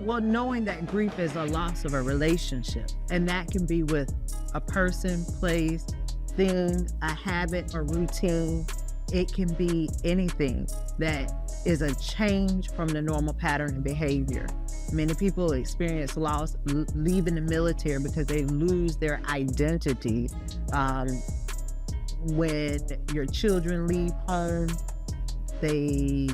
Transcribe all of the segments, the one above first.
Well, knowing that grief is a loss of a relationship, and that can be with a person, place, thing, a habit, or routine. It can be anything that is a change from the normal pattern and behavior. Many people experience loss leaving the military because they lose their identity. When your children leave home, they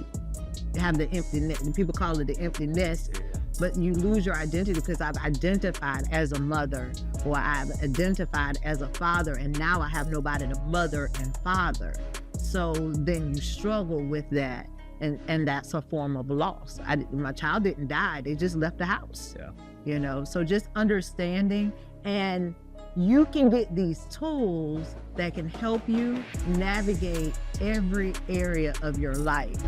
have the empty nest. People call it the empty nest, but you lose your identity because I've identified as a mother, or I've identified as a father, and now I have nobody to mother and father. So then you struggle with that, and that's a form of loss. My child didn't die, they just left the house. So just understanding, and you can get these tools that can help you navigate every area of your life.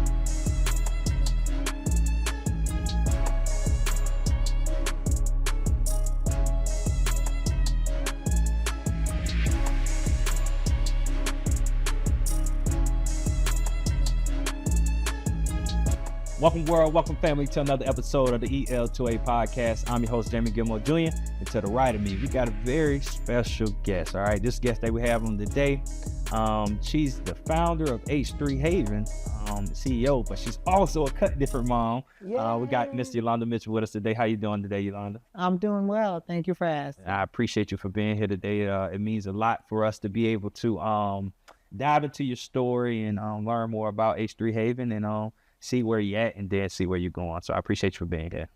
Welcome world, welcome family to another episode of the EL2A Podcast. I'm your host, Jamie Gilmore Jr. And to the right of me, we got a very special guest, all right? This guest that we have on today, she's the founder of H3 Haven, CEO, but she's also a cut different mom. We got Miss Yolanda Mitchell with us today. How you doing today, Yolanda? I'm doing well. Thank you for asking. I appreciate you for being here today. It means a lot for us to be able to dive into your story and learn more about H3 Haven and see where you're at and then see where you're going. So I appreciate you for being here.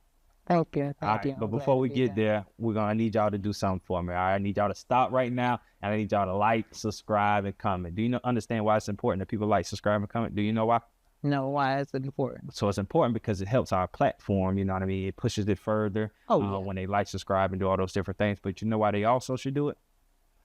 Thank you. All right, but before we get there, I need y'all to do something for me. All right, I need y'all to stop right now, and I need y'all to like, subscribe, and comment. Do you understand why it's important that people like, subscribe, and comment? Do you know why? No, why is it important? So it's important because it helps our platform, you know what I mean? It pushes it further when they like, subscribe, and do all those different things. But you know why they also should do it?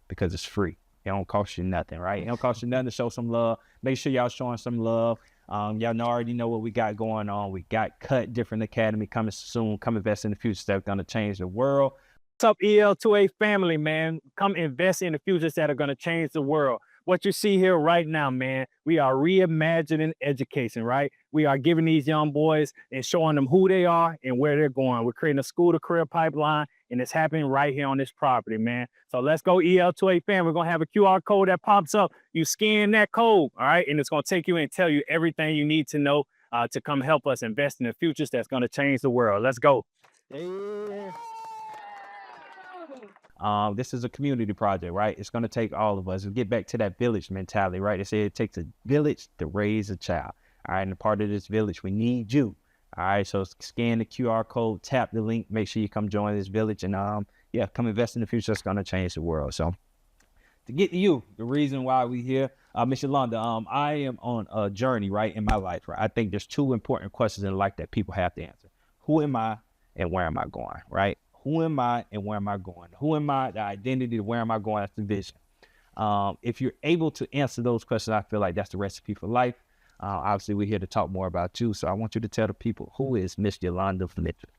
Because it's free. It don't cost you nothing, right? It don't cost you nothing to show some love. Make sure y'all showing some love. Y'all already know what we got going on. We got Cut Different Academy coming soon. Come invest in the future that's going to change the world. What's up, EL2A family, man? Come invest in the futures that are going to change the world. What you see here right now, man, we are reimagining education, right? We are giving these young boys and showing them who they are and where they're going. We're creating a school-to-career pipeline, and it's happening right here on this property, man. So let's go, EL2A fam. We're going to have a QR code that pops up. You scan that code, all right? And it's going to take you and tell you everything you need to know to come help us invest in the futures that's going to change the world. Let's go. Yeah. This is a community project, right? It's going to take all of us. We'll get back to that village mentality, right? They say it takes a village to raise a child, all right? And a part of this village, we need you, all right? So scan the QR code, tap the link, make sure you come join this village, and come invest in the future that's going to change the world. So to get to you, the reason why we here, Miss Yolanda, I am on a journey, right, in my life, right? I think there's two important questions in life that people have to answer. Who am I and where am I going, right? Who am I and where am I going? Who am I, the identity, where am I going? That's the vision. If you're able to answer those questions, I feel like that's the recipe for life. Obviously, we're here to talk more about you. So I want you to tell the people, who is Miss Yolanda Mitchell?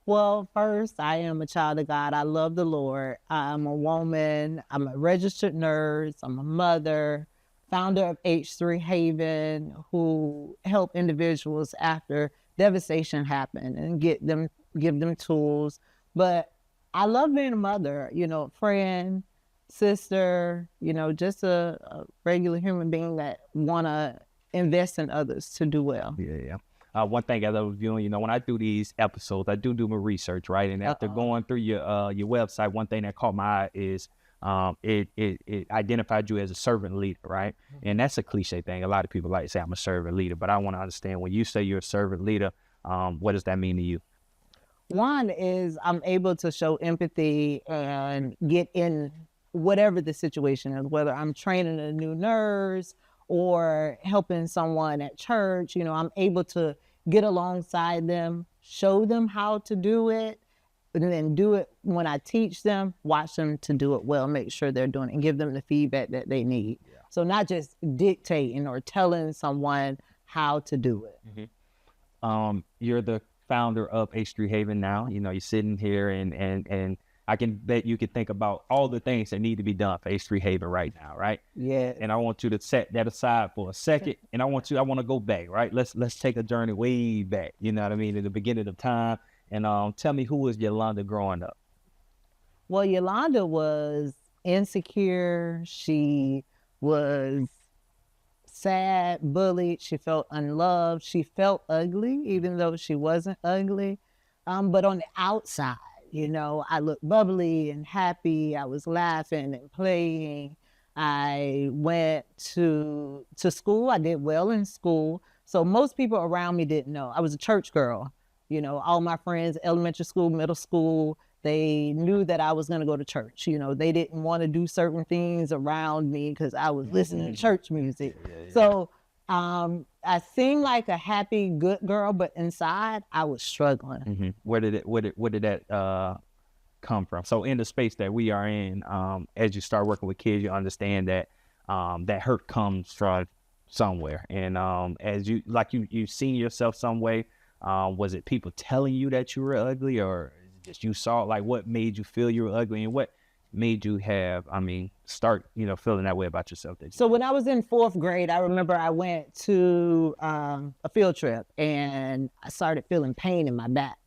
Well, first, I am a child of God. I love the Lord. I'm a woman. I'm a registered nurse. I'm a mother, founder of H3 Haven, who help individuals after devastation happen and give them tools. But I love being a mother, friend, sister, just a regular human being that want to invest in others to do well. Yeah. One thing I love viewing, when I do these episodes, I do my research, right? And after going through your website, one thing that caught my eye is it identified you as a servant leader, right? Mm-hmm. And that's a cliche thing. A lot of people like to say I'm a servant leader, but I want to understand when you say you're a servant leader, what does that mean to you? One is I'm able to show empathy and get in whatever the situation is, whether I'm training a new nurse or helping someone at church. I'm able to get alongside them, show them how to do it, and then do it when I teach them, watch them to do it well, make sure they're doing it, and give them the feedback that they need. Yeah. So not just dictating or telling someone how to do it. Mm-hmm. You're the founder of H3 Haven now. You're sitting here and I can bet you could think about all the things that need to be done for H3 Haven right now, right? Yeah. And I want you to set that aside for a second, and I want to go back, right? Let's take a journey way back, you know what I mean, in the beginning of time, And tell me, who was Yolanda growing up? Well, Yolanda was insecure. She was sad, bullied. She felt unloved. She felt ugly, even though she wasn't ugly. But on the outside, I looked bubbly and happy. I was laughing and playing. I went to school. I did well in school. So most people around me didn't know. I was a church girl. All my friends, elementary school, middle school, they knew that I was going to go to church. They didn't want to do certain things around me because I was listening to church music. Yeah. So I seemed like a happy, good girl, but inside I was struggling. Mm-hmm. Where did that come from? So in the space that we are in, as you start working with kids, you understand that that hurt comes from somewhere. And as you've seen yourself some way, was it people telling you that you were ugly, or just you saw, like, what made you feel you were ugly, and what made you start feeling that way about yourself? So when I was in 4th grade, I remember I went to a field trip and I started feeling pain in my back.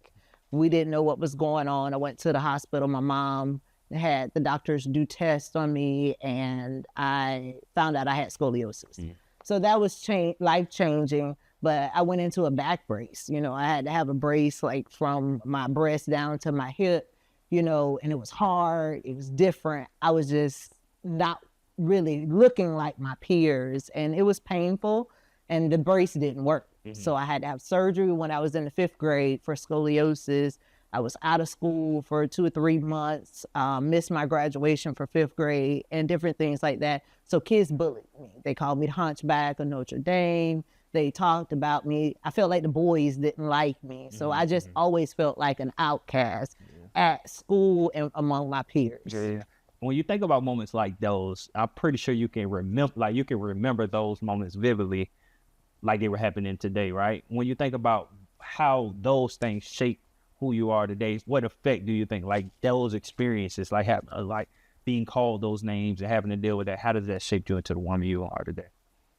We didn't know what was going on. I went to the hospital. My mom had the doctors do tests on me, and I found out I had scoliosis. Mm. So that was life-changing, but I went into a back brace. I had to have a brace like from my breast down to my hip, and it was hard. It was different. I was just not really looking like my peers, and it was painful, and the brace didn't work. Mm-hmm. So I had to have surgery when I was in the 5th grade for scoliosis. I was out of school for 2 or 3 months, missed my graduation for 5th grade and different things like that. So kids bullied me. They called me the Hunchback of Notre Dame. They talked about me. I felt like the boys didn't like me. So I just always felt like an outcast at school and among my peers. Yeah. When you think about moments like those, I'm pretty sure you can remember those moments vividly, like they were happening today, right? When you think about how those things shape who you are today, what effect do you think, like, those experiences, like being called those names and having to deal with that, how does that shape you into the woman you are today?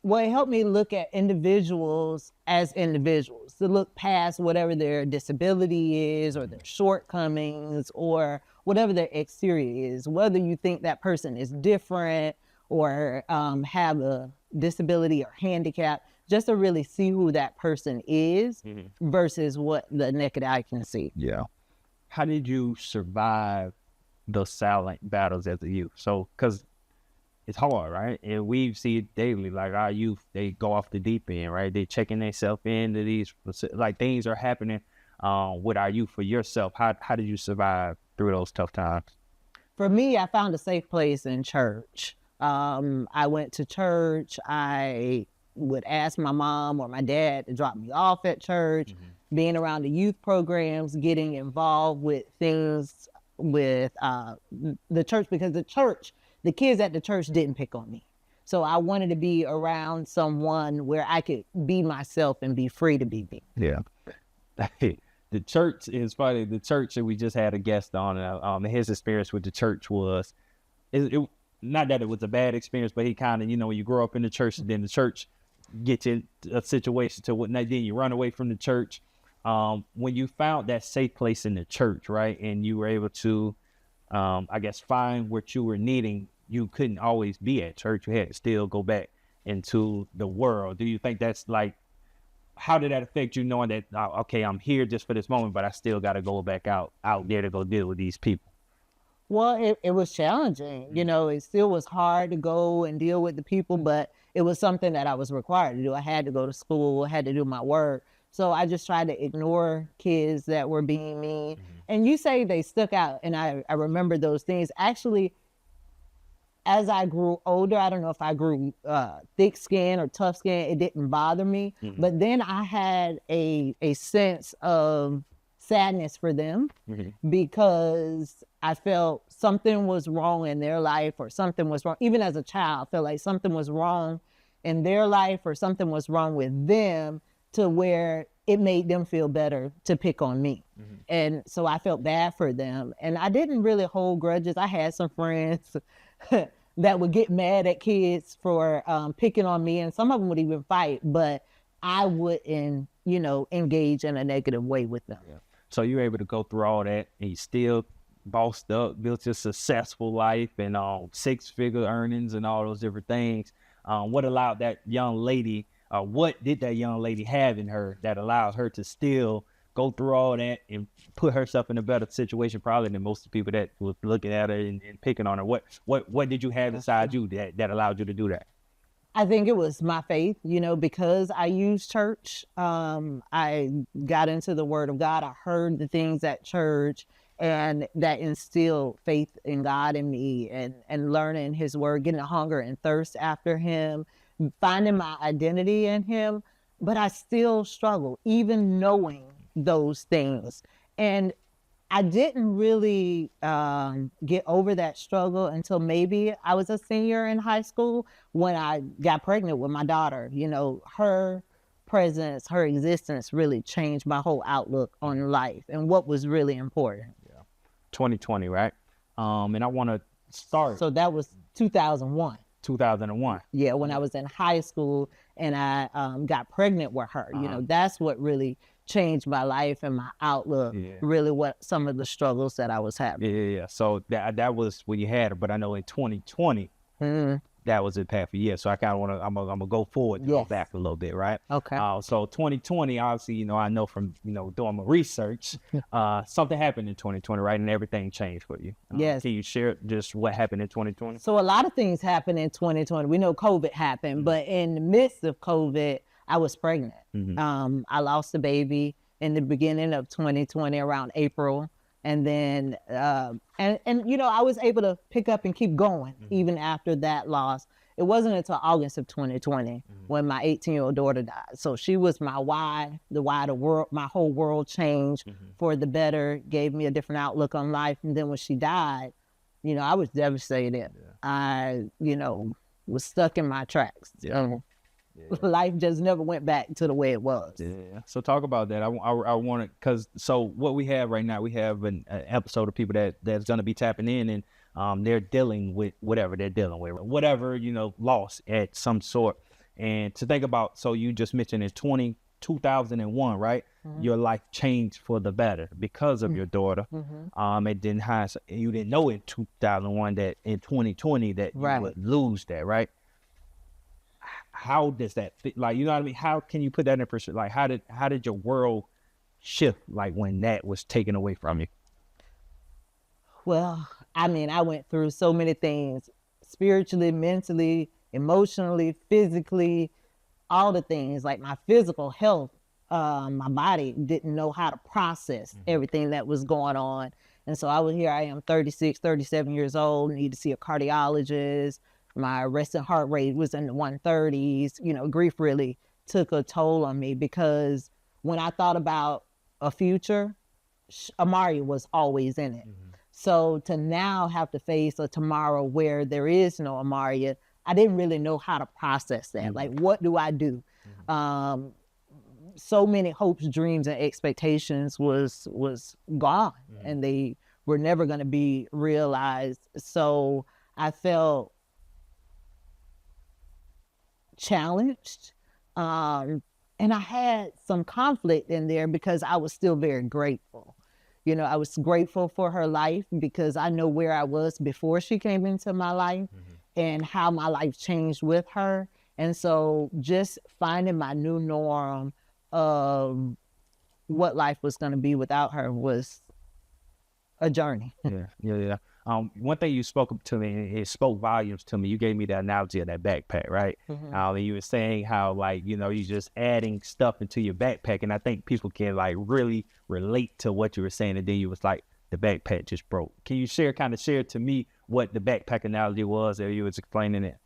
Well, it helped me look at individuals as individuals, to look past whatever their disability is or their shortcomings or whatever their exterior is, whether you think that person is different or have a disability or handicap, just to really see who that person is versus what the naked eye can see. Yeah. How did you survive those silent battles as a youth? So, because it's hard, right? And we see it daily, like our youth, they go off the deep end, right? They checking themselves into these, like, things are happening with our youth. For yourself, how did you survive through those tough times? For me, I found a safe place in church. I went to church. I would ask my mom or my dad to drop me off at church, being around the youth programs, getting involved with things with the church, because the kids at the church didn't pick on me. So I wanted to be around someone where I could be myself and be free to be me. Yeah. The church is funny. The church that we just had a guest on, his experience with the church was, it not that it was a bad experience, but he kind of, when you grow up in the church and then the church gets in a situation to what, then you run away from the church. When you found that safe place in the church, right, and you were able to, find what you were needing, you couldn't always be at church. You had to still go back into the world. Do you think that's like, how did that affect you, knowing that, okay, I'm here just for this moment, but I still got to go back out there to go deal with these people? Well, it was challenging. It still was hard to go and deal with the people, but it was something that I was required to do. I had to go to school, I had to do my work. So I just tried to ignore kids that were being mean. And you say they stuck out, and I remember those things. Actually, as I grew older, I don't know if I grew thick skin or tough skin, it didn't bother me. But then I had a sense of sadness for them because I felt something was wrong in their life, or something was wrong. Even as a child, I felt like something was wrong in their life or something was wrong with them, to where it made them feel better to pick on me. And so I felt bad for them. And I didn't really hold grudges. I had some friends that would get mad at kids for picking on me, and some of them would even fight, but I wouldn't, engage in a negative way with them. Yeah. So you're able to go through all that, and you still bossed up, built your successful life, and 6-figure earnings and all those different things. What allowed that young lady, what did that young lady have in her that allowed her to still go through all that and put herself in a better situation probably than most of the people that was looking at her and picking on her? What did you have inside you that allowed you to do that? I think it was my faith, because I used church. I got into the Word of God. I heard the things at church, and that instilled faith in God in me, and learning His Word, getting a hunger and thirst after Him, finding my identity in Him. But I still struggle, even knowing those things. And I didn't really get over that struggle until maybe I was a senior in high school when I got pregnant with my daughter. Her presence, her existence really changed my whole outlook on life and what was really important. 2020, right? And I want to start. So that was 2001. 2001. Yeah, when I was in high school and I got pregnant with her. That's what really changed my life and my outlook. Really, what some of the struggles that I was having. Yeah. So that was when you had her, but I know in 2020 that was impactful. Yeah. So I kind of want to. I'm gonna go forward, and go back a little bit, right? Okay. So 2020, obviously, I know from doing my research, something happened in 2020, right, and everything changed for you. Yes. Can you share just what happened in 2020? So a lot of things happened in 2020. We know COVID happened, but in the midst of COVID, I was pregnant. I lost a baby in the beginning of 2020 around April. And then, I was able to pick up and keep going even after that loss. It wasn't until August of 2020 when my 18-year-old daughter died. So she was my why, the world, my whole world changed for the better, gave me a different outlook on life. And then when she died, I was devastated. I, was stuck in my tracks. Life just never went back to the way it was. Yeah. So talk about that. I want to, because so what we have right now, we have an episode of people that's going to be tapping in, and they're dealing with whatever they're dealing with, whatever, loss at some sort. And to think about, so you just mentioned in 2001, right? Your life changed for the better because of your daughter. And then you didn't know in 2001 that in 2020 that you would lose that, right? How does that fit? Like, you know what I mean? How can you put that in perspective? Like, how did your world shift, like, when that was taken away from you? Well, I went through so many things, spiritually, mentally, emotionally, physically, all the things. Like my physical health, my body didn't know how to process everything that was going on. And so I am 36, 37 years old, need to see a cardiologist. My resting heart rate was in the 130s. Grief really took a toll on me because when I thought about a future, Amari was always in it. So to now have to face a tomorrow where there is no Amari, I didn't really know how to process that. Like, what do I do? So many hopes, dreams, and expectations was gone, and they were never going to be realized. So I felt challenged, and I had some conflict in there because I was still very grateful. I was grateful for her life because I know where I was before she came into my life and how my life changed with her. And so just finding my new norm of what life was going to be without her was a journey. Yeah. One thing you spoke to me, it spoke volumes to me. You gave me the analogy of that backpack, right? And you were saying how, like, you're just adding stuff into your backpack. And I think people can, like, really relate to what you were saying. And then you was like, the backpack just broke. Can you share to me what the backpack analogy was that you was explaining it?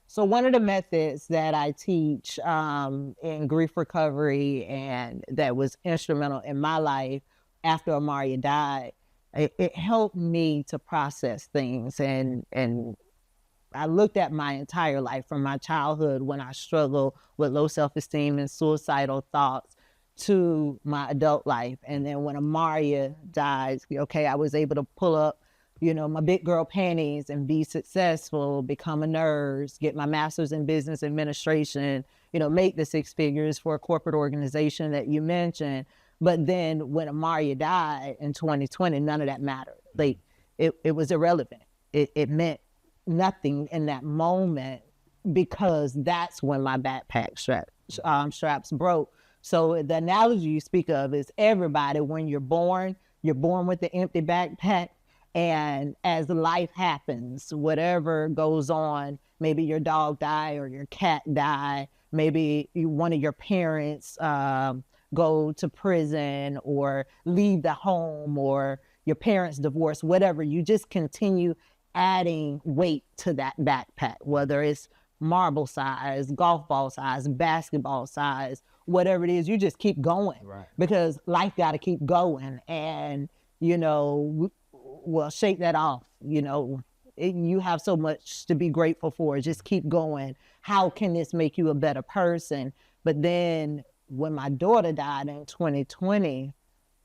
So one of the methods that I teach in grief recovery and that was instrumental in my life after Amari died, it helped me to process things. And I looked at my entire life from my childhood when I struggled with low self-esteem and suicidal thoughts to my adult life. And then when Amari died, I was able to pull up, my big girl panties and be successful, become a nurse, get my master's in business administration, make the 6 figures for a corporate organization that you mentioned. But then when Amaria died in 2020, none of that mattered. Like it was irrelevant. It meant nothing in that moment because that's when my backpack straps broke. So the analogy you speak of is everybody, when you're born with the empty backpack. And as life happens, whatever goes on, maybe your dog die or your cat die, maybe one of your parents go to prison or leave the home, or your parents divorce, whatever, you just continue adding weight to that backpack, whether it's marble size, golf ball size, basketball size, whatever it is, you just keep going, right, because life got to keep going. And, well, shake that off, you have so much to be grateful for. Just keep going. How can this make you a better person? But then when my daughter died in 2020,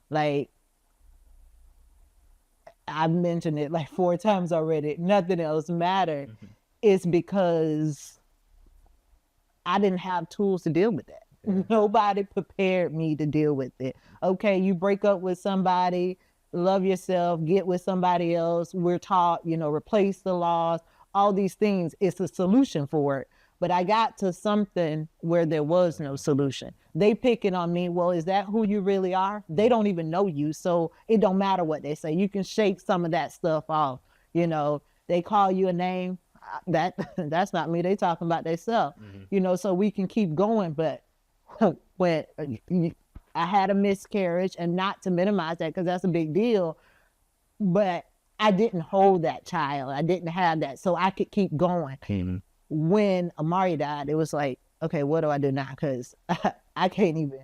like, I've mentioned it like 4 times already, nothing else mattered. Mm-hmm. It's because I didn't have tools to deal with that. Yeah. Nobody prepared me to deal with it. Okay, you break up with somebody, love yourself, get with somebody else. We're taught, replace the loss, all these things. It's a solution for it. But I got to something where there was no solution. They picking on me. Well, is that who you really are? They don't even know you. So it don't matter what they say. You can shake some of that stuff off. They call you a name. That's not me. They talking about themselves. Mm-hmm. So we can keep going. But when I had a miscarriage, and not to minimize that because that's a big deal, but I didn't hold that child. I didn't have that. So I could keep going. Mm-hmm. When Amari died, it was like, okay, what do I do now? Because I can't even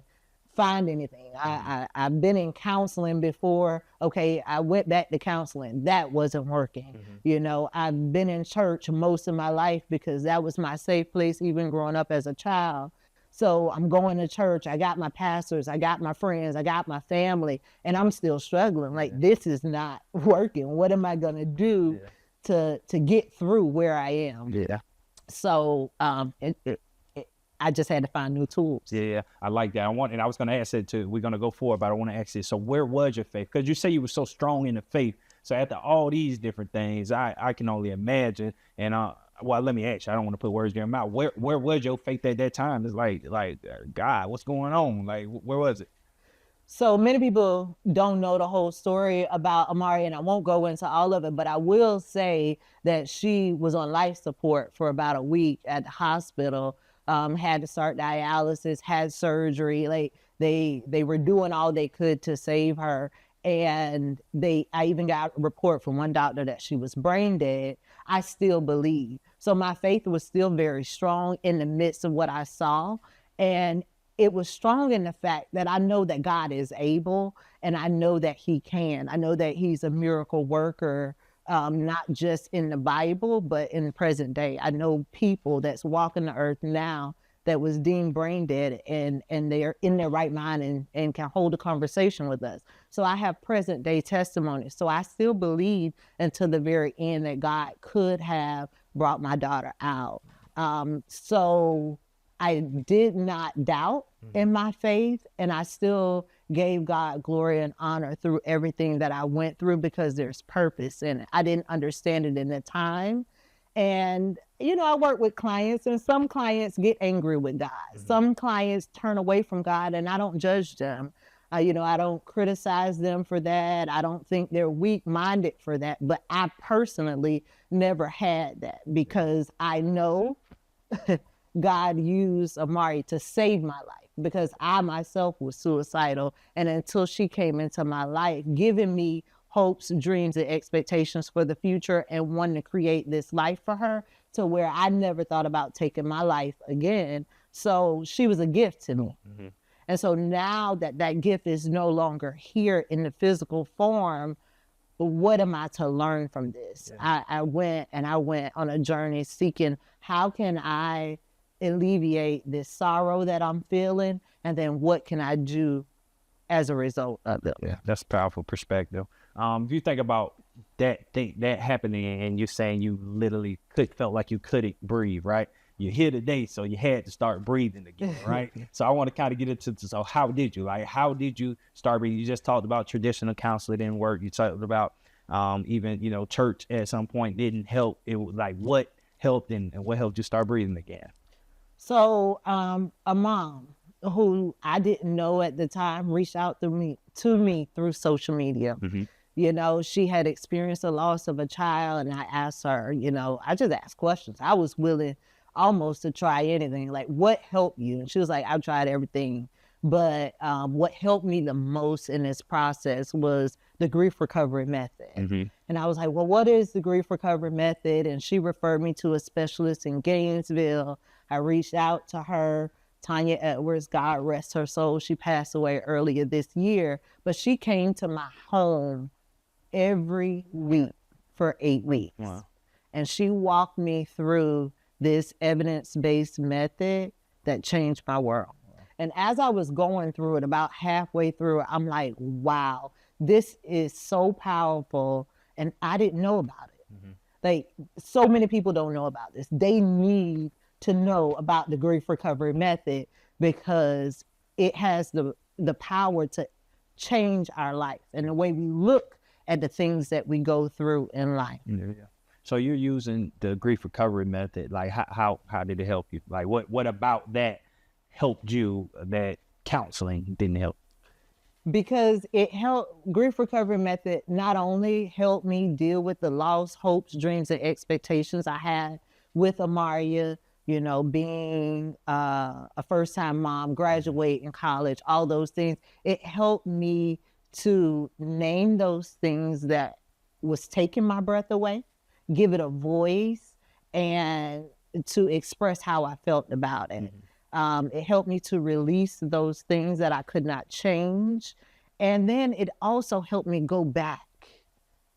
find anything. I've been in counseling before. Okay, I went back to counseling. That wasn't working. Mm-hmm. I've been in church most of my life because that was my safe place, even growing up as a child. So I'm going to church. I got my pastors. I got my friends. I got my family. And I'm still struggling. Like, this is not working. What am I going to do to get through where I am? Yeah. So I just had to find new tools. Yeah, I like that. I was going to ask it too. We're going to go forward, but I want to ask you, so where was your faith? Because you say you were so strong in the faith. So after all these different things, I can only imagine. And well, let me ask you, I don't want to put words in your mouth. Where was your faith at that time? It's like God, what's going on? Like, where was it? So many people don't know the whole story about Amari, and I won't go into all of it, but I will say that she was on life support for about a week at the hospital, had to start dialysis, had surgery. Like, they were doing all they could to save her. And I even got a report from one doctor that she was brain dead. I still believe. So my faith was still very strong in the midst of what I saw. And it was strong in the fact that I know that God is able, and I know that he can. I know that he's a miracle worker, not just in the Bible, but in the present day. I know people that's walking the earth now that was deemed brain dead, and they're in their right mind and can hold a conversation with us. So I have present day testimony. So I still believe until the very end that God could have brought my daughter out. So I did not doubt in my faith, and I still gave God glory and honor through everything that I went through, because there's purpose in it. I didn't understand it in the time. And, I work with clients, and some clients get angry with God. Mm-hmm. Some clients turn away from God, and I don't judge them. I don't criticize them for that. I don't think they're weak-minded for that. But I personally never had that, because I know God used Amari to save my life, because I myself was suicidal. And until she came into my life, giving me hopes, dreams, and expectations for the future, and wanting to create this life for her, to where I never thought about taking my life again. So she was a gift to me. Mm-hmm. And so now that gift is no longer here in the physical form, what am I to learn from this? Yeah. I went on a journey seeking, how can I alleviate this sorrow that I'm feeling, and then what can I do as a result of it? Yeah, that's a powerful perspective. If you think about that happening, and you're saying you literally felt like you couldn't breathe, right? you're here today, so you had to start breathing again, right? So I want to kind of get into, so how did you start breathing? You just talked about traditional counseling didn't work. You talked about even, you know, church at some point didn't help. It was like, what helped and what helped you start breathing again? So a mom who I didn't know at the time reached out to me through social media. Mm-hmm. You know, she had experienced the loss of a child, and I asked her, you know, I just asked questions. I was willing almost to try anything, like, what helped you? And she was like, I've tried everything. But what helped me the most in this process was the grief recovery method. Mm-hmm. And I was like, well, what is the grief recovery method? And she referred me to a specialist in Gainesville. I reached out to her, Tanya Edwards, God rest her soul. She passed away earlier this year, but she came to my home every week for 8 weeks. Wow. And she walked me through this evidence-based method that changed my world. And as I was going through it, about halfway through it, I'm like, wow, this is so powerful. And I didn't know about it. Mm-hmm. Like, so many people don't know about this. They need to know about the grief recovery method because it has the power to change our life and the way we look at the things that we go through in life. Yeah. So you're using the grief recovery method. Like, how did it help you? Like, what about that helped you that counseling didn't help? Because it helped, grief recovery method not only helped me deal with the loss, hopes, dreams, and expectations I had with Amaria, you know, being a first-time mom, graduating college, all those things. It helped me to name those things that was taking my breath away, give it a voice, and to express how I felt about it. Mm-hmm. It helped me to release those things that I could not change. And then it also helped me go back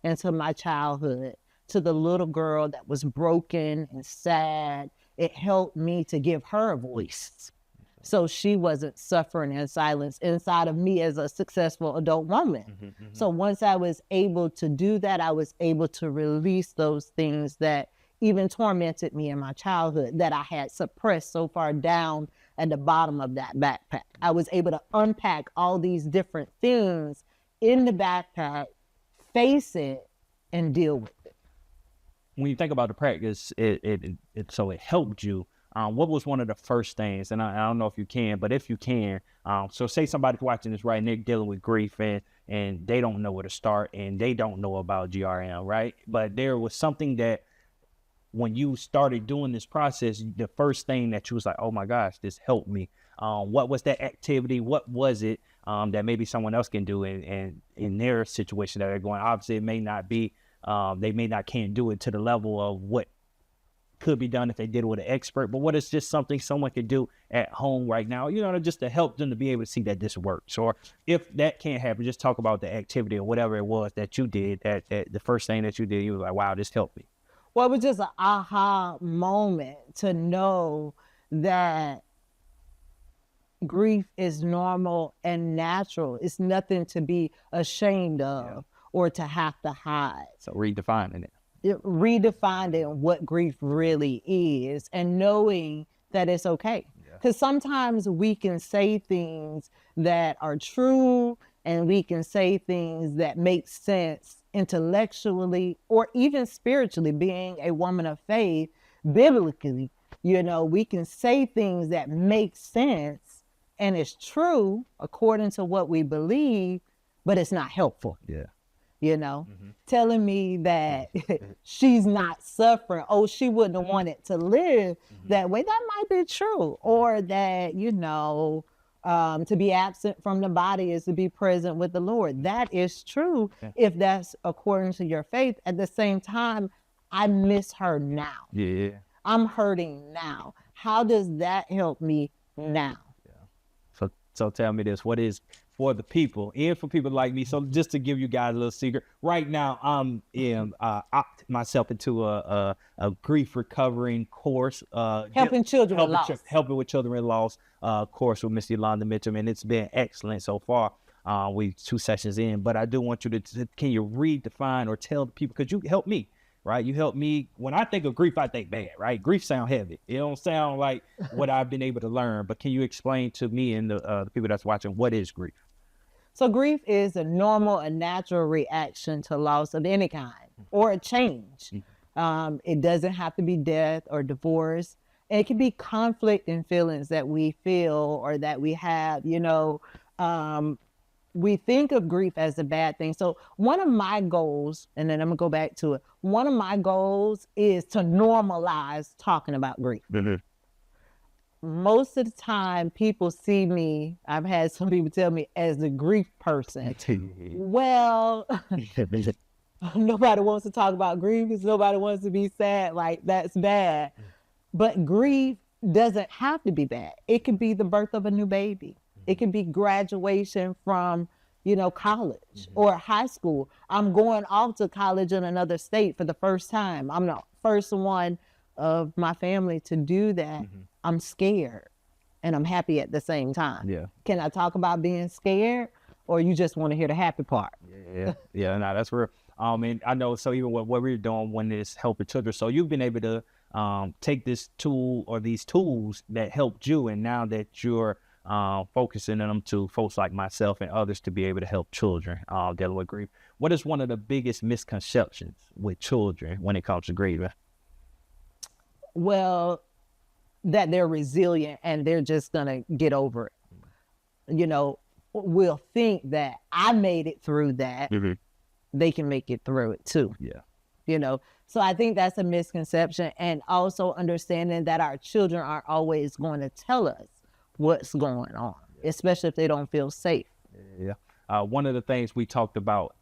into my childhood, to the little girl that was broken and sad. It helped me to give her a voice so she wasn't suffering in silence inside of me as a successful adult woman. Mm-hmm, mm-hmm. So once I was able to do that, I was able to release those things that even tormented me in my childhood that I had suppressed so far down at the bottom of that backpack. I was able to unpack all these different things in the backpack, face it, and deal with it. When you think about the practice, it helped you. What was one of the first things, and I don't know if you can, but if you can, so say somebody's watching this, right, and they're dealing with grief and they don't know where to start and they don't know about GRM, right? But there was something that when you started doing this process, the first thing that you was like, oh my gosh, this helped me. What was that activity? What was it that maybe someone else can do in their situation that they're going? Obviously, it may not be, they may not can do it to the level of what could be done if they did it with an expert, but what is just something someone could do at home right now, you know, just to help them to be able to see that this works. Or if that can't happen, just talk about the activity or whatever it was that you did, that the first thing that you did, you were like, wow, this helped me. Well, it was just an aha moment to know that grief is normal and natural. It's nothing to be ashamed of or to have to hide. So redefining it. Redefining what grief really is and knowing that it's okay. Because sometimes we can say things that are true and we can say things that make sense intellectually or even spiritually. Being a woman of faith, biblically, you know, we can say things that make sense and it's true according to what we believe, but it's not helpful. Yeah. You know, telling me that she's not suffering. Oh, she wouldn't have wanted to live that way. That might be true. Or that, you know, to be absent from the body is to be present with the Lord. That is true if that's according to your faith. At the same time, I miss her now. Yeah. I'm hurting now. How does that help me now? Yeah. So tell me this, what is for the people and for people like me? So just to give you guys a little secret, right now I'm opt myself into a grief recovering course, helping children with loss. Helping with children with loss course with Miss Yolanda Mitchum, and it's been excellent so far. We 2 sessions in, but I do want you to, can you redefine or tell the people, because you helped me. right? You helped me. When I think of grief, I think bad, right? Grief sound heavy. It don't sound like what I've been able to learn. But can you explain to me and the people that's watching, what is grief? So grief is a normal and natural reaction to loss of any kind or a change. It doesn't have to be death or divorce. It can be conflict and feelings that we feel or that we have, we think of grief as a bad thing. So one of my goals, and then I'm gonna go back to it. One of my goals is to normalize talking about grief. Most of the time people see me, I've had some people tell me, as the grief person. Well, nobody wants to talk about grief because nobody wants to be sad. Like, that's bad. But grief doesn't have to be bad. It could be the birth of a new baby. It could be graduation from, college or high school. I'm going off to college in another state for the first time. I'm the first one of my family to do that. I'm scared and I'm happy at the same time. Yeah. Can I talk about being scared, or you just want to hear the happy part? Yeah, no, that's real. And I know, so even what we're doing when it's helping children, so you've been able to take this tool or these tools that helped you, and now that you're focusing on them to folks like myself and others to be able to help children dealing with grief. What is one of the biggest misconceptions with children when it comes to grief? Well, that they're resilient and they're just gonna get over it. We'll think that I made it through that. They can make it through it too. Yeah. So I think that's a misconception, and also understanding that our children aren't always going to tell us what's going on, especially if they don't feel safe. Yeah. One of the things we talked about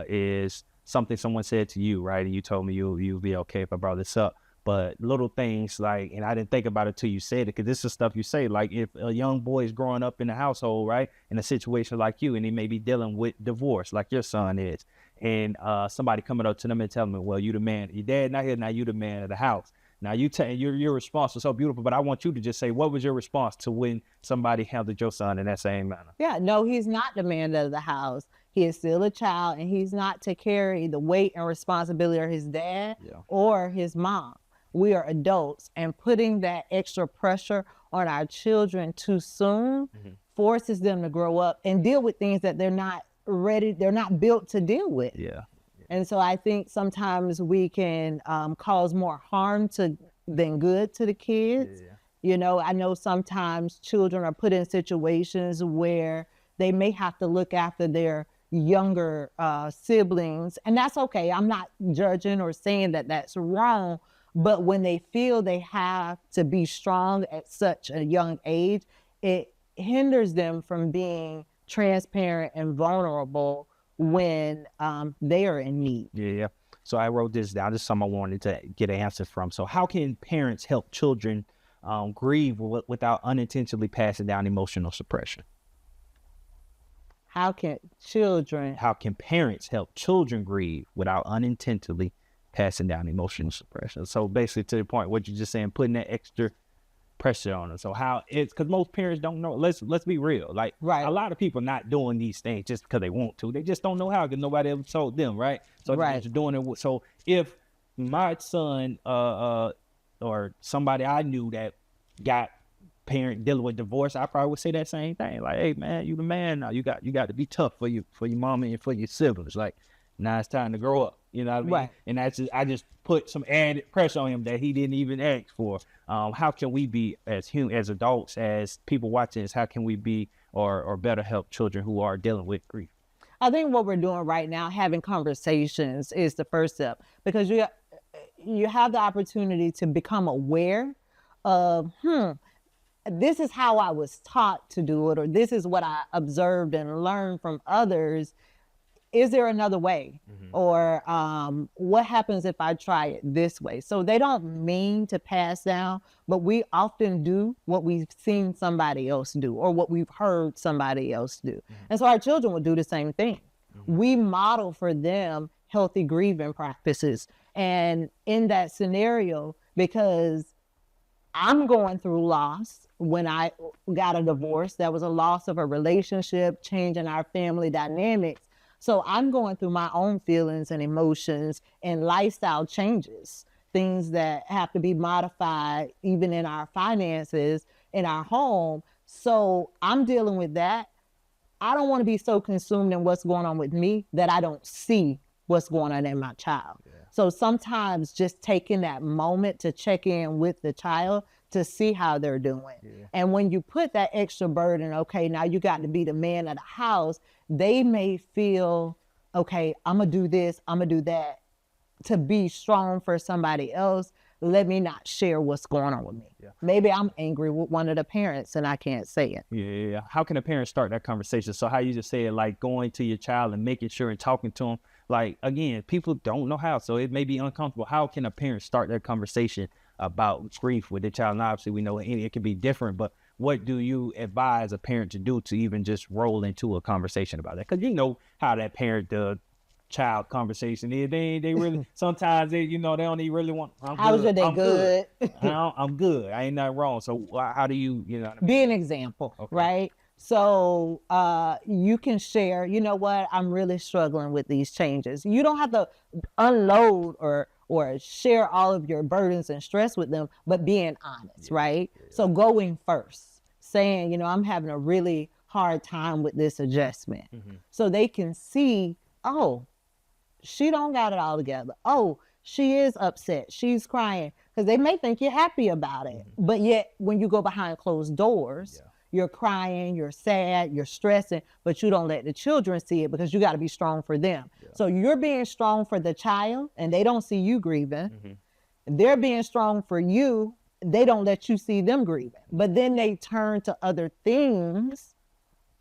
is something someone said to you, right? And you told me you'll be okay if I brought this up. But little things like, and I didn't think about it till you said it, because this is stuff you say, like if a young boy is growing up in a household, right, in a situation like you, and he may be dealing with divorce like your son is, and somebody coming up to them and telling them, well, you the man, your dad not here, now you the man of the house. Now your response was so beautiful, but I want you to just say, what was your response to when somebody handled your son in that same manner? Yeah, no, he's not the man of the house. He is still a child, and he's not to carry the weight and responsibility of his dad or his mom. We are adults, and putting that extra pressure on our children too soon forces them to grow up and deal with things that they're not ready, they're not built to deal with. Yeah. And so I think sometimes we can cause more harm than good to the kids. I know sometimes children are put in situations where they may have to look after their younger siblings, and that's okay. I'm not judging or saying that that's wrong. But when they feel they have to be strong at such a young age, it hinders them from being transparent and vulnerable when they are in need. Yeah. So I wrote this down. This is something I wanted to get an answer from. So how can parents help children grieve without unintentionally passing down emotional suppression? How can parents help children grieve without unintentionally passing down emotional suppression? So basically, to the point what you're just saying, putting that extra pressure on them. So how it's, because most parents don't know. Let's be real. Like, a lot of people not doing these things just because they want to. They just don't know how, because nobody ever told them, right? So they're just doing it. So if my son or somebody I knew that got parent dealing with divorce, I probably would say that same thing. Like, hey man, you the man now. You got to be tough for your mama and for your siblings. Like, now it's time to grow up. You know what I mean? And I just put some added pressure on him that he didn't even ask for. How can we be, as adults, as people watching this, how can we be or better help children who are dealing with grief? I think what we're doing right now, having conversations, is the first step, because you have the opportunity to become aware of, this is how I was taught to do it, or this is what I observed and learned from others. Is there another way? Or what happens if I try it this way? So they don't mean to pass down, but we often do what we've seen somebody else do or what we've heard somebody else do. And so our children will do the same thing. We model for them healthy grieving practices. And in that scenario, because I'm going through loss, when I got a divorce, that was a loss of a relationship, change in our family dynamics. So I'm going through my own feelings and emotions and lifestyle changes, things that have to be modified even in our finances, in our home. So I'm dealing with that. I don't want to be so consumed in what's going on with me that I don't see what's going on in my child. Yeah. So sometimes just taking that moment to check in with the child to see how they're doing. Yeah. And when you put that extra burden, okay, now you got to be the man of the house, they may feel, okay, I'm going to do this, I'm going to do that. To be strong for somebody else, let me not share what's going on with me. Yeah. Maybe I'm angry with one of the parents and I can't say it. Yeah. How can a parent start that conversation? So how you just said, like going to your child and making sure and talking to them. Like, again, people don't know how, so it may be uncomfortable. How can a parent start that conversation about grief with their child? And obviously, we know it can be different, but what do you advise a parent to do to even just roll into a conversation about that? Because you know how that parent child conversation is. They really sometimes they don't even really want. How's your day? Good. I'm good. I ain't nothing wrong. So how do you be an example, okay. Right? So you can share. You know what? I'm really struggling with these changes. You don't have to unload or share all of your burdens and stress with them, but being honest, right? Yeah. So going first, saying, I'm having a really hard time with this adjustment, so they can see, oh, she don't got it all together. Oh, she is upset. She's crying. Because they may think you're happy about it. But yet, when you go behind closed doors, you're crying, you're sad, you're stressing, but you don't let the children see it because you got to be strong for them. Yeah. So you're being strong for the child, and they don't see you grieving. They're being strong for you. They don't let you see them grieving. But then they turn to other things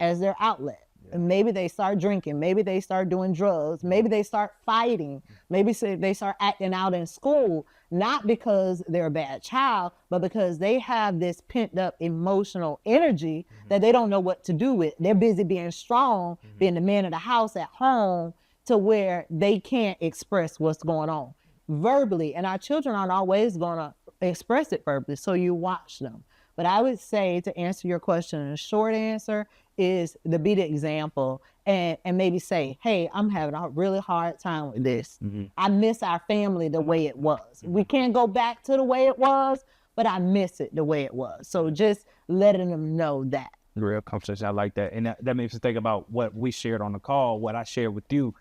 as their outlet. And maybe they start drinking, maybe they start doing drugs, maybe they start fighting, maybe they start acting out in school, not because they're a bad child, but because they have this pent up emotional energy that they don't know what to do with. They're busy being strong, being the man of the house at home, to where they can't express what's going on verbally. And our children aren't always going to express it verbally, so you watch them. But I would say, to answer your question, a short answer is to be the example and maybe say, hey, I'm having a really hard time with this. I miss our family the way it was. We can't go back to the way it was, but I miss it the way it was. So just letting them know that. Real conversation. I like that. And that makes me think about what we shared on the call, what I shared with you.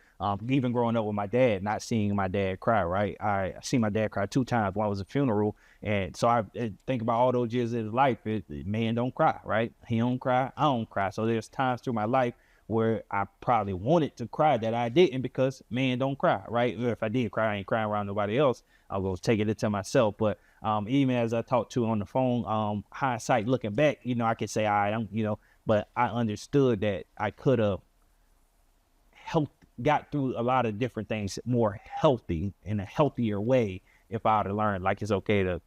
Even growing up with my dad, not seeing my dad cry, right? I seen my dad cry 2 times. One was a funeral. And so I think about all those years of his life. Man don't cry, right? He don't cry, I don't cry. So there's times through my life where I probably wanted to cry that I didn't, because man don't cry, right? Or if I did cry, I ain't crying around nobody else. I'll go take it into myself. But even as I talked to on the phone, hindsight looking back, I could say, but I understood that I could have got through a lot of different things more healthy, in a healthier way, if I would have learned, like, it's okay to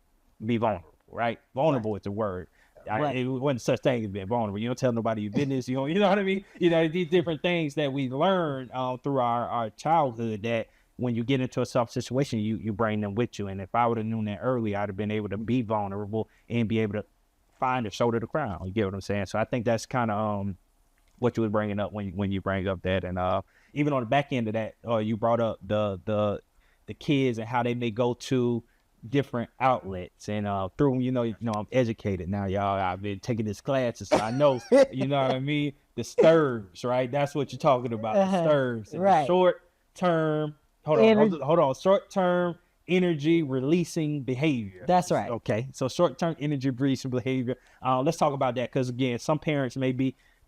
be vulnerable, right? Vulnerable is the word. It wasn't such thing as being vulnerable. You don't tell nobody your business. You know what I mean? These different things that we learn through our childhood, that when you get into a soft situation, you bring them with you. And if I would have known that early, I'd have been able to be vulnerable and be able to find a shoulder to cry on. You get what I'm saying? So I think that's kind of what you was bringing up when you bring up that. And even on the back end of that, you brought up the kids and how they may go to different outlets, and through I'm educated now, y'all. I've been taking this classes, so I know you know what I mean. The STIRBs, right? That's what you're talking about. The STIRBs, right? Short term. Hold on. Short term energy releasing behavior. That's right. Okay, so short term energy releasing behavior. Let's talk about that, because again, some parents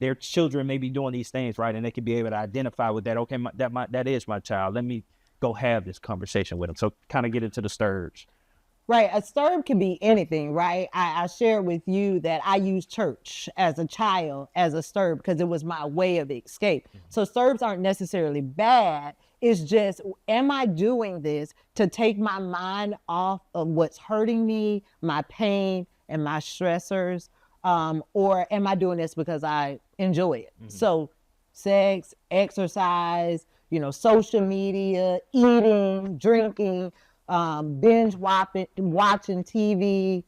their children may be doing these things, right? And they can be able to identify with that. Okay, that is my child. Let me go have this conversation with them. So kind of get into the STIRBs. Right. A STIRB can be anything, right? I shared with you that I used church as a child as a STIRB because it was my way of escape. So STIRBs aren't necessarily bad. It's just, am I doing this to take my mind off of what's hurting me, my pain, and my stressors? Or am I doing this because I enjoy it? So sex, exercise, social media, eating, drinking, binge watching TV,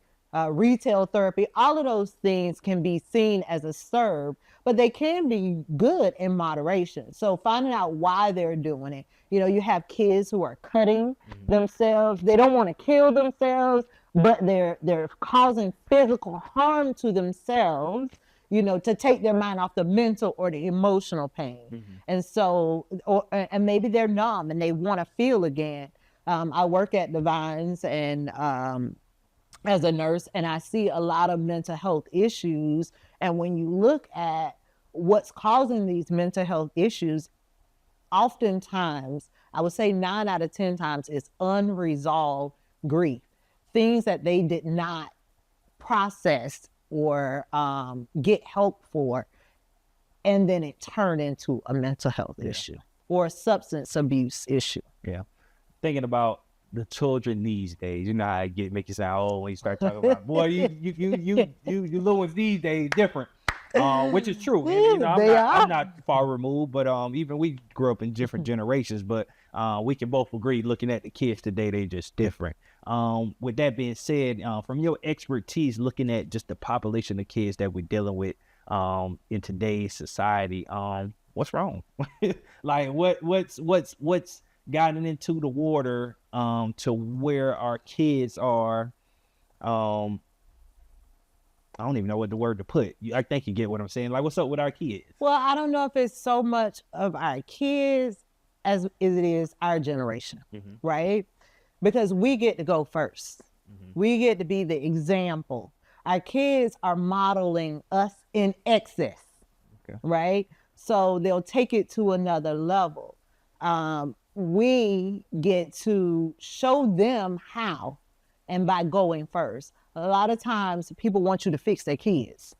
retail therapy. All of those things can be seen as a serve, but they can be good in moderation. So finding out why they're doing it. You know, you have kids who are cutting themselves. They don't want to kill themselves, but they're causing physical harm to themselves, you know, to take their mind off the mental or the emotional pain. And so, and maybe they're numb and they want to feel again. I work at Divines and as a nurse, and I see a lot of mental health issues. And when you look at what's causing these mental health issues, oftentimes, I would say 9 out of 10 times, it's unresolved grief, things that they did not process or get help for, and then it turned into a mental health issue or a substance abuse issue. Yeah. Thinking about the children these days, you know how I make you sound old when you start talking about, boy, you little ones these days different, which is true. And, you know, I'm not far removed, but even we grew up in different generations, but we can both agree looking at the kids today, they just different. With that being said, from your expertise looking at just the population of kids that we're dealing with in today's society, what's wrong? Like what's gotten into the water to where our kids are, I don't even know what the word to put. I think you get what I'm saying. Like, what's up with our kids? Well, I don't know if it's so much of our kids as it is our generation, right? Because we get to go first. We get to be the example. Our kids are modeling us in excess, right? So they'll take it to another level. We get to show them how, and by going first. A lot of times people want you to fix their kids.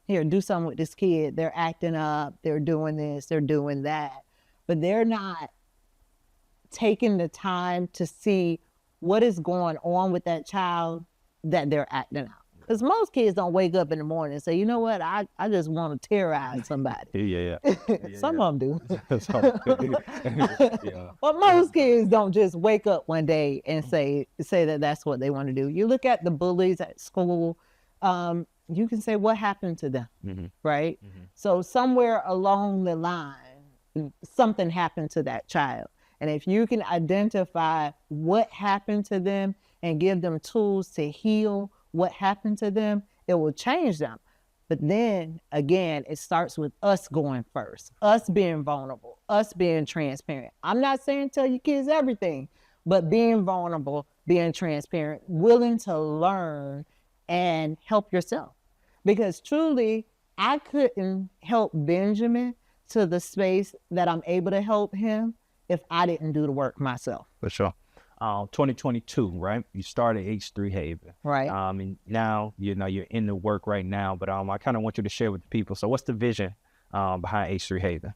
Here, do something with this kid. They're acting up, they're doing this, they're doing that. But they're not taking the time to see what is going on with that child that they're acting out. Because most kids don't wake up in the morning and say, you know what, I just want to terrorize somebody. Some of them do. But most kids don't just wake up one day and say that that's what they want to do. You look at the bullies at school, you can say, what happened to them, right? So somewhere along the line, something happened to that child. And if you can identify what happened to them and give them tools to heal what happened to them, it will change them. But then again, it starts with us going first, us being vulnerable, us being transparent. I'm not saying tell your kids everything, but being vulnerable, being transparent, willing to learn and help yourself. Because truly, I couldn't help Benjamin to the space that I'm able to help him if I didn't do the work myself. For sure. 2022, right? You started H3 Haven. Right. And now, you know, you're in the work right now, but I kind of want you to share with the people. So what's the vision behind H3 Haven?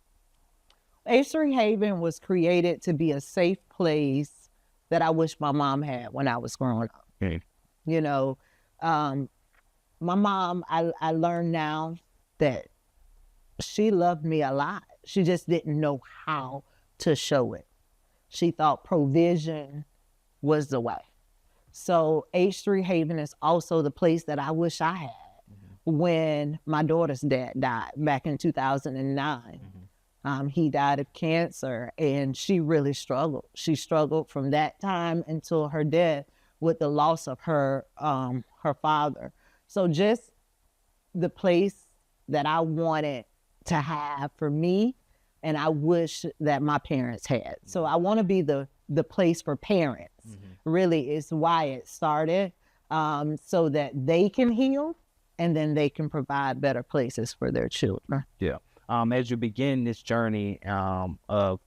H3 Haven was created to be a safe place that I wish my mom had when I was growing up. You know, my mom, I learned now that she loved me a lot. She just didn't know how to show it. She thought provision was the way. So H3 Haven is also the place that I wish I had when my daughter's dad died back in 2009. He died of cancer, and she really struggled. She struggled from that time until her death with the loss of her father. So just the place that I wanted to have for me, and I wish that my parents had. So I want to be the place for parents, really is why it started, so that they can heal and then they can provide better places for their children. Yeah. As you begin this journey of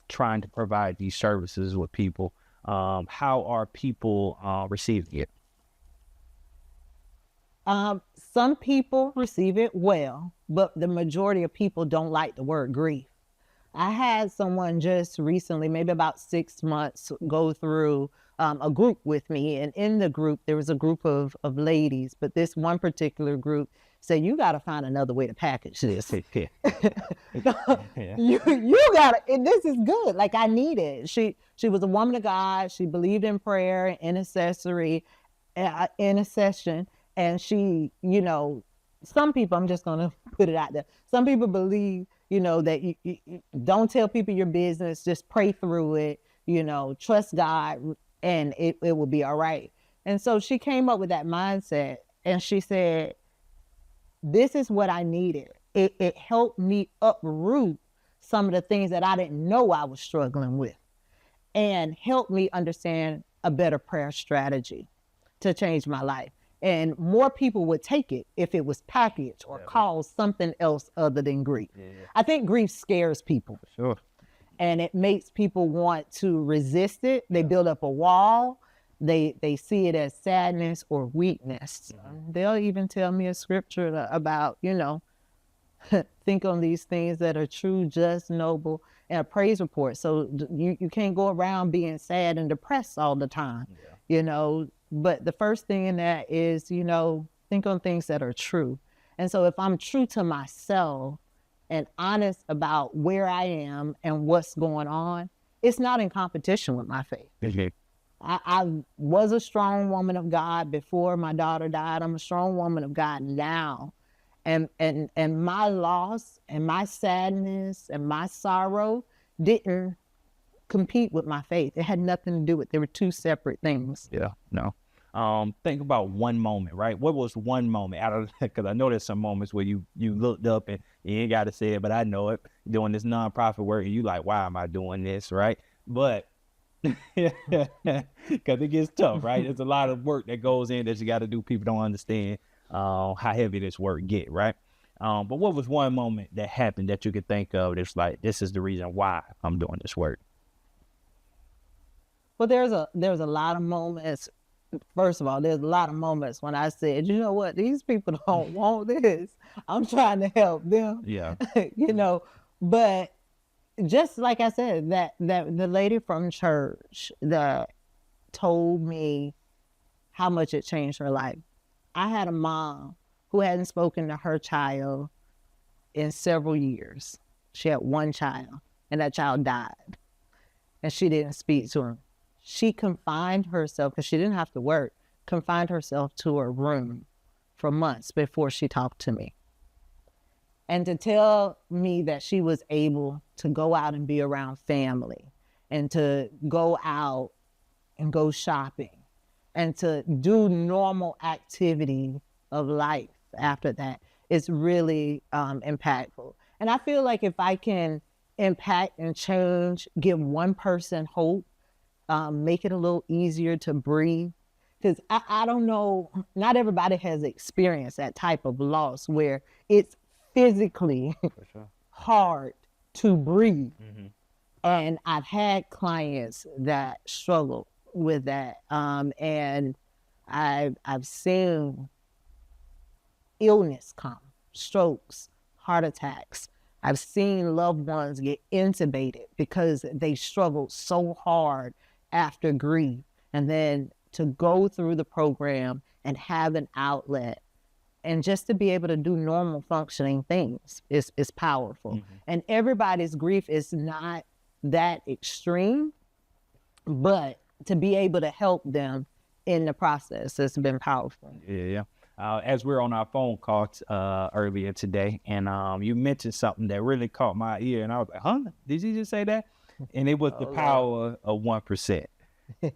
trying to provide these services with people, how are people receiving it? Some people receive it well, but the majority of people don't like the word grief. I had someone just recently, maybe about 6 months, go through a group with me. And in the group, there was a group of ladies, but this one particular group said, you got to find another way to package this. You got to, and this is good. Like, I need it. She was a woman of God. She believed in prayer and intercessory. in a session, and she, some people, I'm just going to put it out there. Some people believe, that you don't tell people your business, just pray through it, trust God, and it will be all right. And so she came up with that mindset, and she said, this is what I needed. It helped me uproot some of the things that I didn't know I was struggling with, and helped me understand a better prayer strategy to change my life. And more people would take it if it was packaged or called something else other than grief. Yeah. I think grief scares people. Sure. And it makes people want to resist it. They build up a wall. They see it as sadness or weakness. Mm-hmm. They'll even tell me a scripture about, think on these things that are true, just, noble, and a praise report. So you can't go around being sad and depressed all the time, But the first thing in that is, think on things that are true. And so if I'm true to myself and honest about where I am and what's going on, it's not in competition with my faith. Mm-hmm. I was a strong woman of God before my daughter died. I'm a strong woman of God now. And my loss and my sadness and my sorrow didn't compete with my faith. It had nothing to do with it. They were two separate things. Yeah, no. Think about one moment, right? What was one moment out of, because I know there's some moments where you looked up and you ain't got to say it, but I know it, doing this nonprofit work, and you like, why am I doing this, right? But because it gets tough, right? There's a lot of work that goes in that you got to do. People don't understand how heavy this work get, right? But what was one moment that happened that you could think of that's like, this is the reason why I'm doing this work? Well, there's a lot of moments. First of all, there's a lot of moments when I said, you know what, these people don't want this. I'm trying to help them. Yeah. But just like I said, that the lady from church that told me how much it changed her life. I had a mom who hadn't spoken to her child in several years. She had one child, and that child died, and she didn't speak to him. She confined herself, because she didn't have to work, confined herself to her room for months before she talked to me. And to tell me that she was able to go out and be around family, and to go out and go shopping, and to do normal activity of life after that, is really impactful. And I feel like if I can impact and change, give one person hope, make it a little easier to breathe. Because I don't know, not everybody has experienced that type of loss where it's physically hard to breathe. Mm-hmm. And I've had clients that struggle with that. And I've seen illness come, strokes, heart attacks. I've seen loved ones get intubated because they struggled so hard after grief, and then to go through the program and have an outlet and just to be able to do normal functioning things is powerful. Mm-hmm. And everybody's grief is not that extreme, but to be able to help them in the process has been powerful. Yeah. As we're on our phone call earlier today, and you mentioned something that really caught my ear, and I was like, huh? Did you just say that? And it was the power of 1%.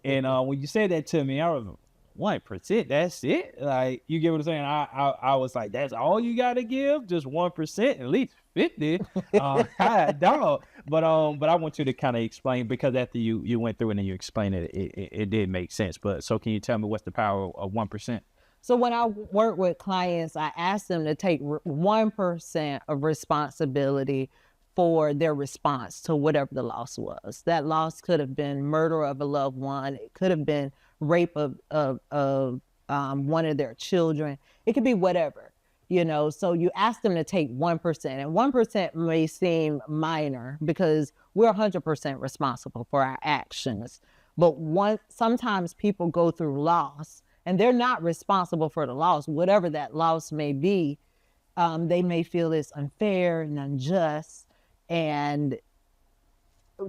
And when you said that to me, I was like, 1%, that's it? Like, you get what I'm saying? I was like, that's all you got to give? Just 1%? At least 50? I don't. But I want you to kind of explain, because after you went through it and you explained it, it did make sense. But so can you tell me what's the power of 1%? So when I work with clients, I ask them to take 1% of responsibility for their response to whatever the loss was. That loss could have been murder of a loved one. It could have been rape of one of their children. It could be whatever, So you ask them to take 1%, and 1% may seem minor because we're 100% responsible for our actions. But sometimes people go through loss, and they're not responsible for the loss, whatever that loss may be. They may feel it's unfair and unjust. And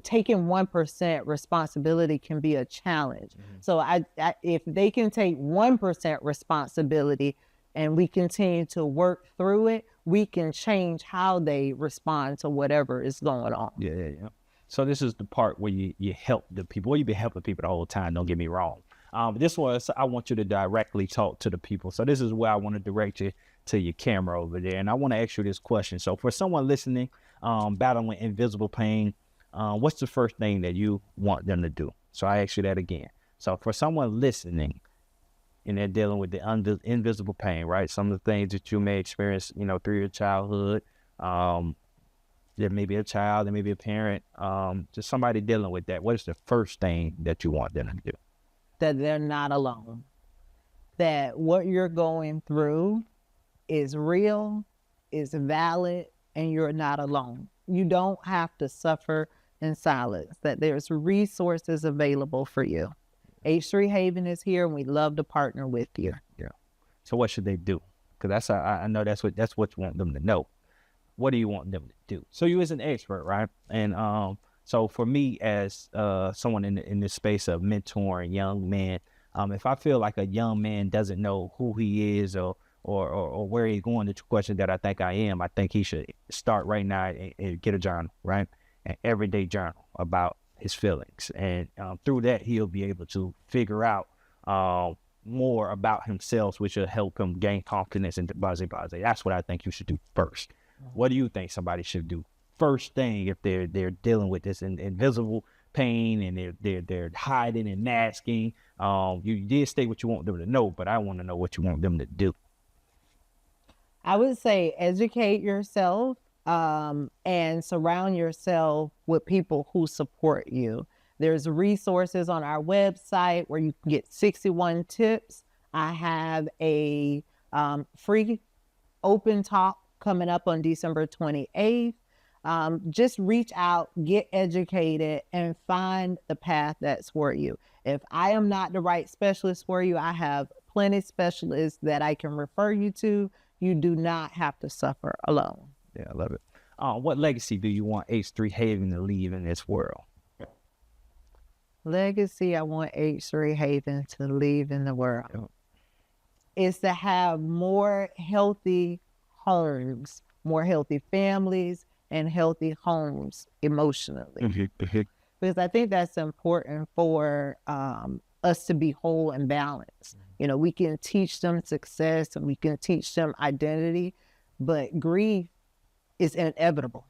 taking 1% responsibility can be a challenge. So if they can take 1% responsibility and we continue to work through it, we can change how they respond to whatever is going on. Yeah. So this is the part where you help the people. Well, you've been helping people the whole time, don't get me wrong. This was, I want you to directly talk to the people. So this is where I want to direct you to your camera over there. And I want to ask you this question. So for someone listening, battling invisible pain, what's the first thing that you want them to do? So I ask you that again. So for someone listening and they're dealing with the invisible pain, right? Some of the things that you may experience, through your childhood, there may be a child, there may be a parent, just somebody dealing with that. What is the first thing that you want them to do? That they're not alone. That what you're going through is real, is valid, and you're not alone. You don't have to suffer in silence, that there's resources available for you. H3 Haven is here, and we love to partner with you. Yeah. So what should they do? Because I know that's what you want them to know. What do you want them to do? So you as an expert, right? And so for me as someone in this space of mentoring young men, if I feel like a young man doesn't know who he is or where he's going, the question that I think I think he should start right now and get a journal, right? An everyday journal about his feelings. And through that, he'll be able to figure out more about himself, which will help him gain confidence and blah. That's what I think you should do first. What do you think somebody should do first thing if they're dealing with this invisible pain and they're hiding and masking? You did state what you want them to know, but I want to know what you want them to do. I would say educate yourself and surround yourself with people who support you. There's resources on our website where you can get 61 tips. I have a free open talk coming up on December 28th. Just reach out, get educated, and find the path that's for you. If I am not the right specialist for you, I have plenty of specialists that I can refer you to. You do not have to suffer alone. Yeah, I love it. What legacy do you want H3 Haven to leave in this world? Legacy I want H3 Haven to leave in the world is to have more healthy homes, more healthy families, and healthy homes emotionally. Because I think that's important for us to be whole and balanced. We can teach them success and we can teach them identity, but grief is inevitable.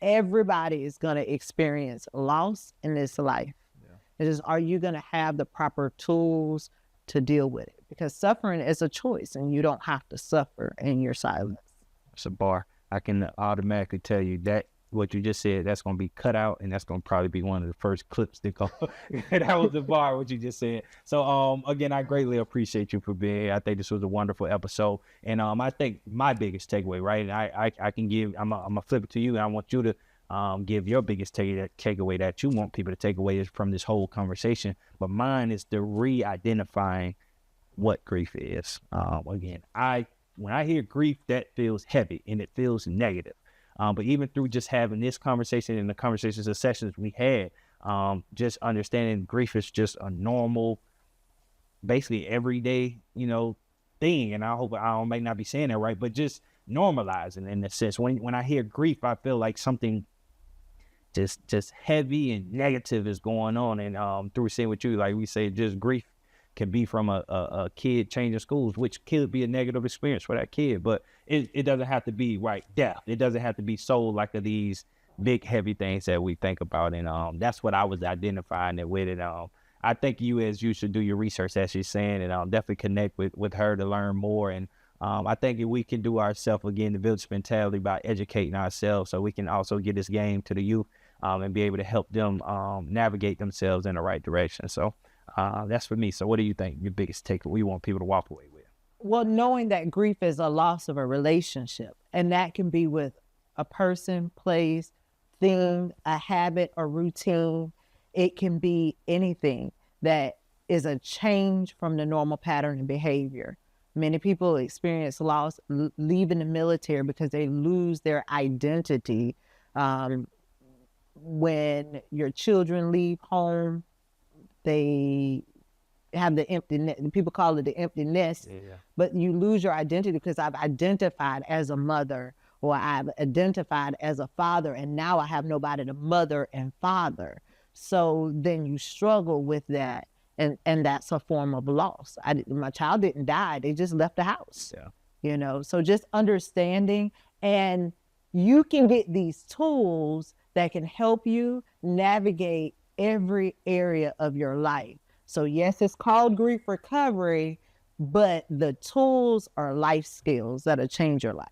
Everybody is going to experience loss in this life. It is, are you going to have the proper tools to deal with it? Because suffering is a choice and you don't have to suffer in your silence. It's a bar. I can automatically tell you that what you just said, that's going to be cut out, and that's going to probably be one of the first clips that go. That was the bar, what you just said. So, again, I greatly appreciate you for being here. I think this was a wonderful episode. And I think my biggest takeaway, right, and I can give, I'm going to flip it to you, and I want you to give your biggest takeaway that you want people to take away from this whole conversation. But mine is the re-identifying what grief is. Again, when I hear grief, that feels heavy and it feels negative. But even through just having this conversation and the conversations and sessions we had, just understanding grief is just a normal, basically everyday, thing. And I hope I may not be saying that right, but just normalizing in a sense. When I hear grief, I feel like something just heavy and negative is going on. And through saying with you, like we say, just grief can be from a kid changing schools, which could be a negative experience for that kid, but it doesn't have to be death. It doesn't have to be so like these big heavy things that we think about. And that's what I was identifying it with. And I think you should do your research, as she's saying, and definitely connect with her to learn more. And I think if we can do ourselves again, the village mentality by educating ourselves, so we can also get this game to the youth and be able to help them navigate themselves in the right direction. So that's for me. So what do you think your biggest takeaway you want people to walk away with? Well, knowing that grief is a loss of a relationship, and that can be with a person, place, thing, a habit, or routine. It can be anything that is a change from the normal pattern and behavior. Many people experience loss leaving the military because they lose their identity when your children leave home, they have the empty nest. People call it the empty nest, but you lose your identity because I've identified as a mother, or I've identified as a father, and now I have nobody to mother and father. So then you struggle with that, and that's a form of loss. My child didn't die; they just left the house. You know, so just understanding, and you can get these tools that can help you navigate every area of your life. So yes, it's called grief recovery, but the tools are life skills that'll change your life.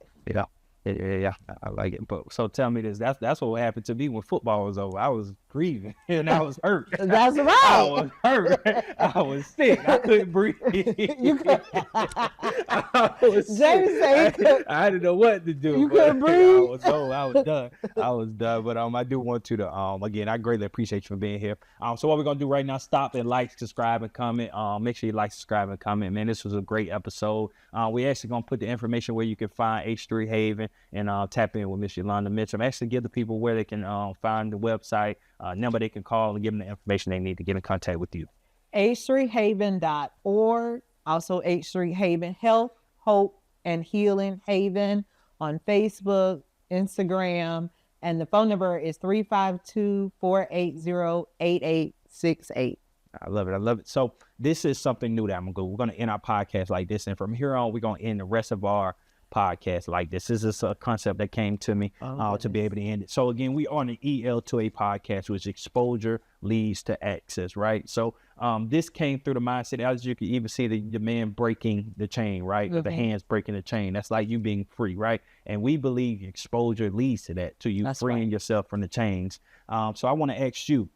Yeah, I like it. But so tell me this, that's what happened to me when football was over. I was grieving and I was hurt. That's right. I was hurt. I was sick. I couldn't breathe. You could. I was Jamie said he could. I didn't know what to do. You couldn't breathe. I was done. I was done. But I do want you to again, I greatly appreciate you for being here. So what we're gonna do right now, stop and like, subscribe, and comment. Make sure you like, subscribe, and comment. Man, this was a great episode. We actually gonna put the information where you can find H3 Haven and tap in with Miss Yolanda Mitchell. I'm actually give the people where they can find the website, number they can call, and give them the information they need to get in contact with you. H3Haven.org. Also H3 Haven Health, Hope, and Healing Haven on Facebook, Instagram, and the phone number is 352-480-8868. I love it. So this is something new that we're going to end our podcast like this, and from here on, we're going to end the rest of our podcast like this. This is a concept that came to me to be able to end it. So again, we are on the EL2A Podcast, which exposure leads to access, right? So this came through the mindset, as you can even see the man breaking the chain, right? The hands breaking the chain. That's like you being free, right? And we believe exposure leads to that, to you freeing yourself from the chains. So I want to ask you,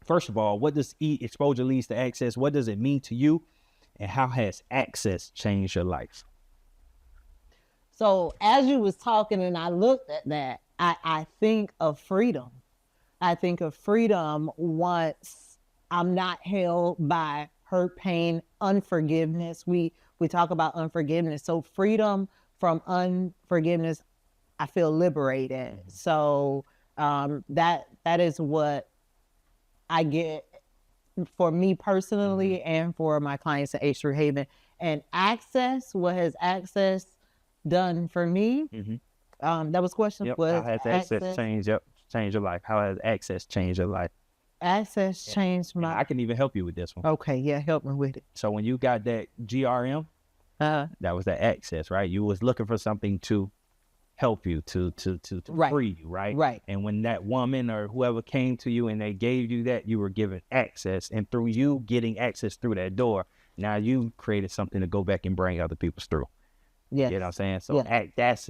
first of all, what does exposure leads to access? What does it mean to you? And how has access changed your life? So as you was talking and I looked at that, I think of freedom. I think of freedom once I'm not held by hurt, pain, unforgiveness. We talk about unforgiveness. So freedom from unforgiveness, I feel liberated. So that is what I get for me personally and for my clients at H3 Haven. And access, what has access done for me? That was the question. Yep. How has access changed your life? How has access changed your life? Access changed my... I can even help you with this one. Okay, yeah, help me with it. So when you got that GRM, that was that access, right? You was looking for something to help you, to free you, right? Right. And when that woman or whoever came to you and they gave you that, you were given access. And through you getting access through that door, now you created something to go back and bring other people through. Yeah. You know what I'm saying? So that's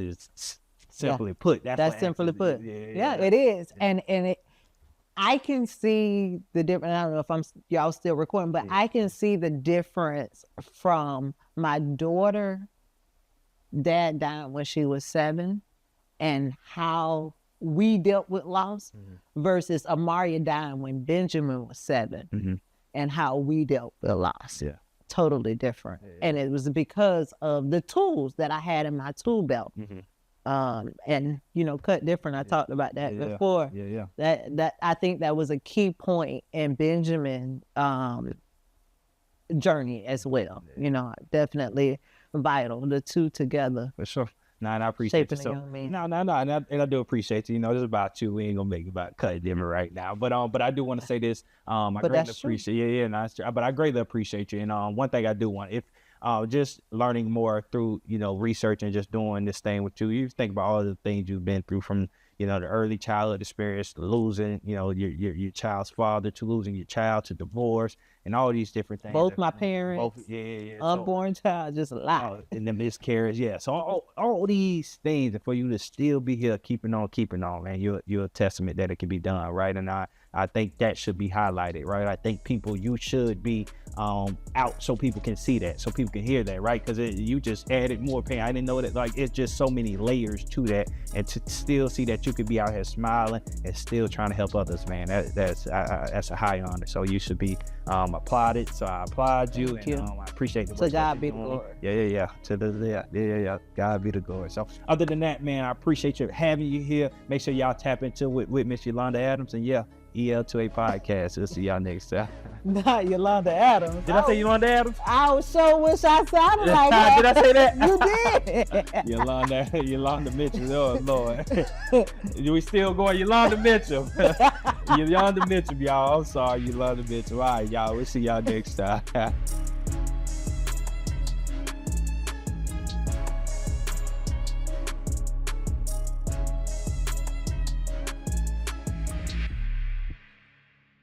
simply put. That's simply put. Yeah, it is. And I can see the difference. I don't know if y'all still recording, but I can see the difference from my daughter. Dad died when she was 7, and how we dealt with loss versus Amaria dying when Benjamin was 7, and how we dealt with loss. Yeah. Totally different. And it was because of the tools that I had in my tool belt. And cut different. I talked about that before. That I think that was a key point in Benjamin's journey as well. Definitely vital, the two together. For sure. No, and I appreciate it. No, and I do appreciate you. This is about you. We ain't gonna make it about cutting them right now. But I do want to say this. I greatly appreciate. But I greatly appreciate you. And one thing I do want, if just learning more through research and just doing this thing with you. You think about all the things you've been through, from the early childhood experience, losing your child's father, to losing your child, to divorce, and all these different things. Both my parents, unborn child, just a lot. And the miscarriage, So all these things, and for you to still be here, keeping on, man, you're a testament that it can be done, right? And I think that should be highlighted, right? I think you should be out so people can see that, so people can hear that, right? Because you just added more pain. I didn't know that. Like, it's just so many layers to that, and to still see that you could be out here smiling and still trying to help others, man. That's a high honor. So you should be applauded. So I applaud you. Thank you. I appreciate the work. To God be the glory. Yeah. Yeah. God be the glory. So other than that, man, I appreciate you having you here. Make sure y'all tap into with Miss Yolanda Adams, and EL2A Podcast. We'll see y'all next time. Not Yolanda Adams. Did I say Yolanda Adams? I sure wish I sounded like that. Did I say that? You did. Yolanda Mitchell. Oh, Lord. We still going Yolanda Mitchell. Yolanda Mitchell, y'all. I'm sorry, Yolanda Mitchell. All right, y'all. We'll see y'all next time.